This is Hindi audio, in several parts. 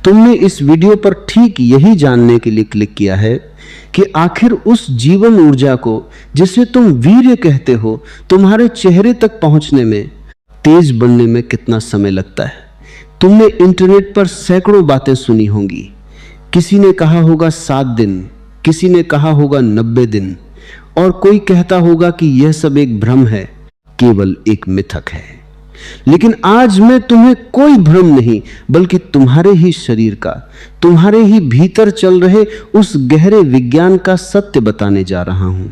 तुमने इस वीडियो पर ठीक यही जानने के लिए क्लिक किया है कि आखिर उस जीवन ऊर्जा को जिसे तुम वीर्य कहते हो, तुम्हारे चेहरे तक पहुंचने में, तेज बनने में कितना समय लगता है। तुमने इंटरनेट पर सैकड़ों बातें सुनी होंगी। किसी ने कहा होगा 7 दिन, किसी ने कहा होगा 90 दिन, और कोई कहता होगा कि यह सब एक भ्रम है, केवल एक मिथक है। लेकिन आज मैं तुम्हें कोई भ्रम नहीं, बल्कि तुम्हारे ही शरीर का, तुम्हारे ही भीतर चल रहे उस गहरे विज्ञान का सत्य बताने जा रहा हूं।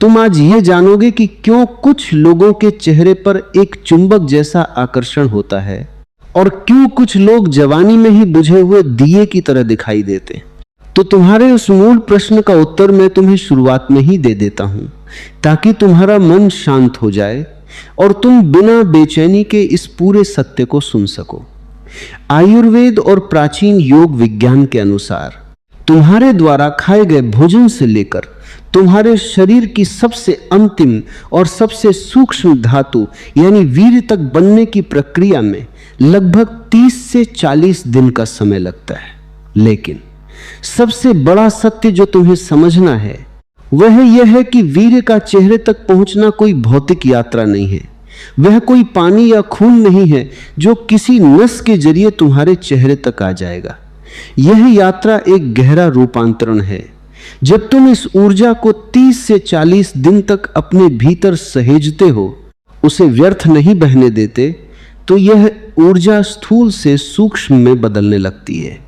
तुम आज यह जानोगे कि क्यों कुछ लोगों के चेहरे पर एक चुंबक जैसा आकर्षण होता है और क्यों कुछ लोग जवानी में ही बुझे हुए दिए की तरह दिखाई देते। तो तुम्हारे उस मूल प्रश्न का उत्तर मैं तुम्हें शुरुआत में ही दे देता हूं, ताकि तुम्हारा मन शांत हो जाए और तुम बिना बेचैनी के इस पूरे सत्य को सुन सको। आयुर्वेद और प्राचीन योग विज्ञान के अनुसार तुम्हारे द्वारा खाए गए भोजन से लेकर तुम्हारे शरीर की सबसे अंतिम और सबसे सूक्ष्म धातु यानी वीर्य तक बनने की प्रक्रिया में लगभग 30 से 40 दिन का समय लगता है। लेकिन सबसे बड़ा सत्य जो तुम्हें समझना है वह यह है कि वीर्य का चेहरे तक पहुंचना कोई भौतिक यात्रा नहीं है। वह कोई पानी या खून नहीं है जो किसी नस के जरिए तुम्हारे चेहरे तक आ जाएगा। यह यात्रा एक गहरा रूपांतरण है। जब तुम इस ऊर्जा को 30 से 40 दिन तक अपने भीतर सहेजते हो, उसे व्यर्थ नहीं बहने देते, तो यह ऊर्जा स्थूल से सूक्ष्म में बदलने लगती है।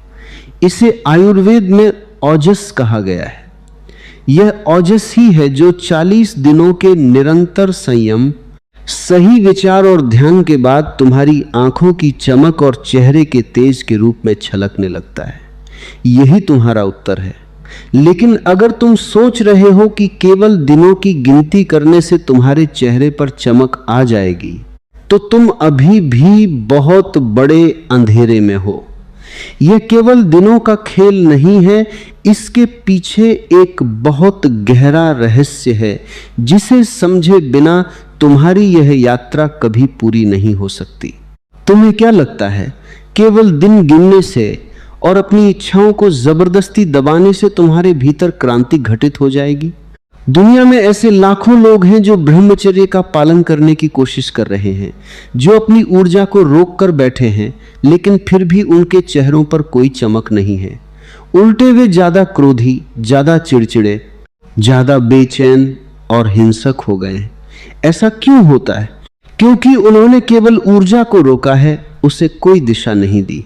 इसे आयुर्वेद में ओजस कहा गया है। यह ओजस ही है जो 40 दिनों के निरंतर संयम, सही विचार और ध्यान के बाद तुम्हारी आंखों की चमक और चेहरे के तेज के रूप में छलकने लगता है। यही तुम्हारा उत्तर है। लेकिन अगर तुम सोच रहे हो कि केवल दिनों की गिनती करने से तुम्हारे चेहरे पर चमक आ जाएगी, तो तुम अभी भी बहुत बड़े अंधेरे में हो। यह केवल दिनों का खेल नहीं है, इसके पीछे एक बहुत गहरा रहस्य है जिसे समझे बिना तुम्हारी यह यात्रा कभी पूरी नहीं हो सकती। तुम्हें क्या लगता है केवल दिन गिनने से और अपनी इच्छाओं को जबरदस्ती दबाने से तुम्हारे भीतर क्रांति घटित हो जाएगी? दुनिया में ऐसे लाखों लोग हैं जो ब्रह्मचर्य का पालन करने की कोशिश कर रहे हैं, जो अपनी ऊर्जा को रोक कर बैठे हैं, लेकिन फिर भी उनके चेहरों पर कोई चमक नहीं है। उल्टे वे ज्यादा क्रोधी, ज्यादा चिड़चिड़े, ज्यादा बेचैन और हिंसक हो गए हैं। ऐसा क्यों होता है? क्योंकि उन्होंने केवल ऊर्जा को रोका है, उसे कोई दिशा नहीं दी।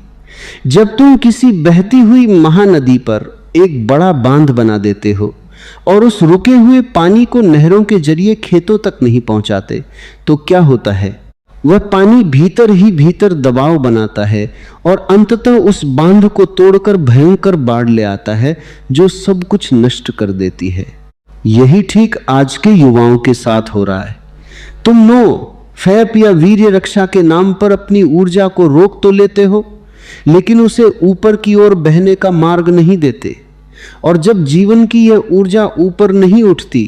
जब तुम किसी बहती हुई महानदी पर एक बड़ा बांध बना देते हो और उस रुके हुए पानी को नहरों के जरिए खेतों तक नहीं पहुंचाते, तो क्या होता है? वह पानी भीतर ही भीतर दबाव बनाता है और अंततः उस बांध को तोड़कर भयंकर बाढ़ ले आता है जो सब कुछ नष्ट कर देती है। यही ठीक आज के युवाओं के साथ हो रहा है। तुम फैप या वीर्य रक्षा के नाम पर अपनी ऊर्जा को रोक तो लेते हो, लेकिन उसे ऊपर की ओर बहने का मार्ग नहीं देते। और जब जीवन की यह ऊर्जा ऊपर नहीं उठती,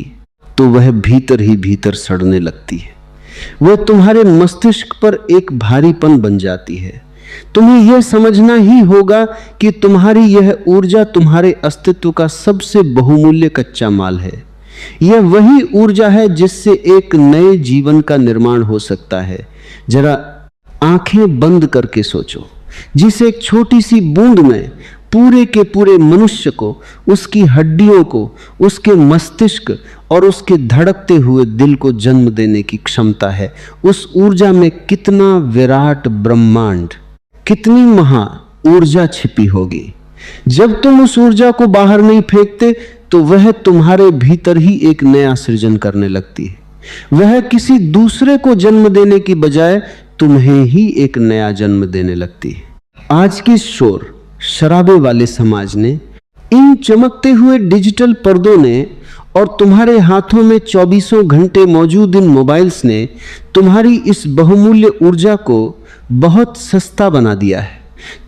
तो वह भीतर ही भीतर सड़ने लगती है। वह तुम्हारे मस्तिष्क पर एक भारीपन बन जाती है। तुम्हें यह समझना ही होगा कि तुम्हारी यह ऊर्जा तुम्हारे अस्तित्व का सबसे बहुमूल्य कच्चा माल है। यह वही ऊर्जा है जिससे एक नए जीवन का निर्माण हो सकता है। जरा आंखें बंद करके सोचो, जिस एक छोटी सी बूंद में पूरे के पूरे मनुष्य को, उसकी हड्डियों को, उसके मस्तिष्क और उसके धड़कते हुए दिल को जन्म देने की क्षमता है। उस ऊर्जा में कितना विराट ब्रह्मांड, कितनी महा ऊर्जा छिपी होगी। जब तुम उस ऊर्जा को बाहर नहीं फेंकते, तो वह तुम्हारे भीतर ही एक नया सृजन करने लगती है। वह किसी दूसरे को जन्म देने की बजाय तुम्हें ही एक नया जन्म देने लगती है। आज की शोर शराबे वाले समाज ने, इन चमकते हुए डिजिटल पर्दों ने और तुम्हारे हाथों में 24 घंटे मौजूद इन मोबाइल्स ने तुम्हारी इस बहुमूल्य ऊर्जा को बहुत सस्ता बना दिया है।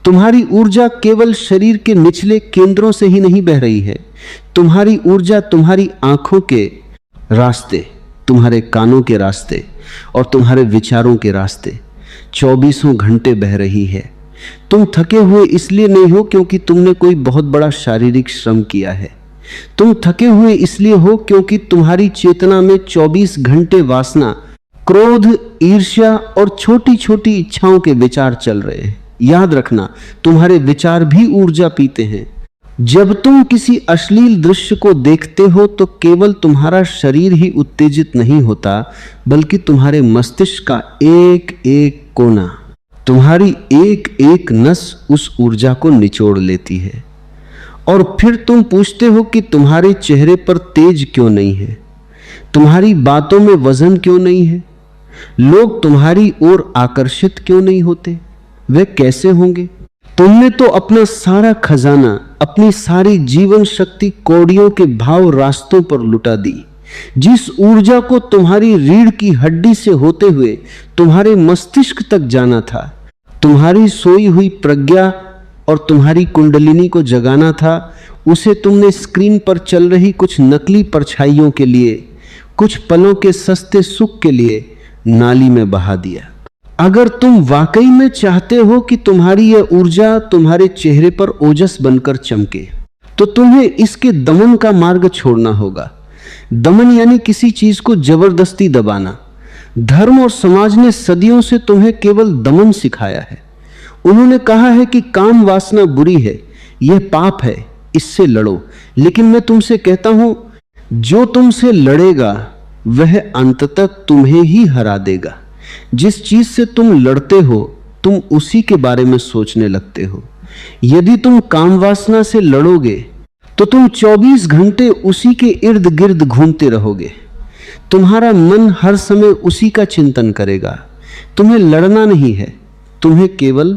तुम्हारी ऊर्जा केवल शरीर के निचले केंद्रों से ही नहीं बह रही है। तुम्हारी ऊर्जा तुम्हारी आंखों के रास्ते, तुम्हारे कानों के रास्ते और तुम्हारे विचारों के रास्ते 24 घंटे बह रही है। तुम थके हुए इसलिए नहीं हो क्योंकि तुमने कोई बहुत बड़ा शारीरिक श्रम किया है। तुम थके हुए इसलिए हो क्योंकि तुम्हारी चेतना में 24 घंटे वासना, क्रोध, ईर्ष्या और छोटी छोटी इच्छाओं के विचार चल रहे हैं। याद रखना, तुम्हारे विचार भी ऊर्जा पीते हैं। जब तुम किसी अश्लील दृश्य को देखते हो तो केवल तुम्हारा शरीर ही उत्तेजित नहीं होता, बल्कि तुम्हारे मस्तिष्क का एक एक कोना, तुम्हारी एक एक नस उस ऊर्जा को निचोड़ लेती है। और फिर तुम पूछते हो कि तुम्हारे चेहरे पर तेज क्यों नहीं है, तुम्हारी बातों में वजन क्यों नहीं है, लोग तुम्हारी ओर आकर्षित क्यों नहीं होते, वे कैसे होंगे? तुमने तो अपना सारा खजाना, अपनी सारी जीवन शक्ति कौड़ियों के भाव रास्तों पर लुटा दी। जिस ऊर्जा को तुम्हारी रीढ़ की हड्डी से होते हुए तुम्हारे मस्तिष्क तक जाना था, तुम्हारी सोई हुई प्रज्ञा और तुम्हारी कुंडलिनी को जगाना था, उसे तुमने स्क्रीन पर चल रही कुछ नकली परछाइयों के लिए, कुछ पलों के सस्ते सुख के लिए नाली में बहा दिया। अगर तुम वाकई में चाहते हो कि तुम्हारी यह ऊर्जा तुम्हारे चेहरे पर ओजस बनकर चमके, तो तुम्हें इसके दमन का मार्ग छोड़ना होगा। दमन यानी किसी चीज को जबरदस्ती दबाना। धर्म और समाज ने सदियों से तुम्हें केवल दमन सिखाया है। उन्होंने कहा है कि काम वासना बुरी है, यह पाप है, इससे लड़ो। लेकिन मैं तुमसे कहता हूं, जो तुमसे लड़ेगा वह अंततः तुम्हें ही हरा देगा। जिस चीज से तुम लड़ते हो, तुम उसी के बारे में सोचने लगते हो। यदि तुम काम वासना से लड़ोगे तो तुम 24 घंटे उसी के इर्द गिर्द घूमते रहोगे। तुम्हारा मन हर समय उसी का चिंतन करेगा। तुम्हें लड़ना नहीं है, तुम्हें केवल